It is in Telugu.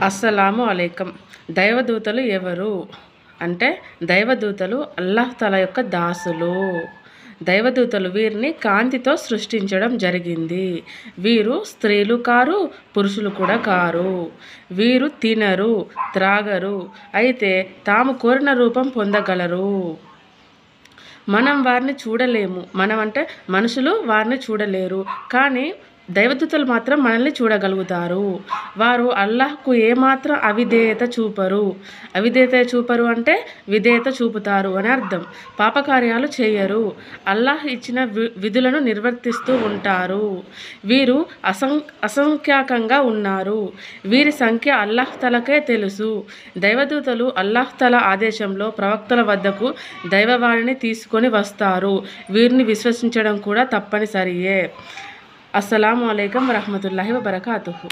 అస్సలాము అలైకం. దైవదూతలు ఎవరు అంటే, దైవదూతలు అల్లాహ్ తఆలా యొక్క దాసులు. దైవదూతలు వీరిని కాంతితో సృష్టించడం జరిగింది. వీరు స్త్రీలు కారు, పురుషులు కూడా కారు. వీరు తినరు, త్రాగరు, అయితే తాము కోరిన రూపం పొందగలరు. మనం వారిని చూడలేము. మనం అంటే మనుషులు వారిని చూడలేరు, కానీ దైవదూతలు మాత్రం మనల్ని చూడగలుగుతారు. వారు అల్లాహ్కు ఏమాత్రం అవిధేయత చూపరు. అవిధేయత చూపరు అంటే విధేయత చూపుతారు అని అర్థం. పాపకార్యాలు చేయరు. అల్లాహ్ ఇచ్చిన విధులను నిర్వర్తిస్తూ ఉంటారు. వీరు అసంఖ్యాకంగా ఉన్నారు. వీరి సంఖ్య అల్లాహ్ తఆలాకే తెలుసు. దైవదూతలు అల్లాహ్ తఆలా ఆదేశంలో ప్రవక్తల వద్దకు దైవవాణిని తీసుకొని వస్తారు. వీరిని విశ్వసించడం కూడా తప్పనిసరియే. అస్సలాము అలైకుం వరహ్మతుల్లాహి వబరకాతుహు.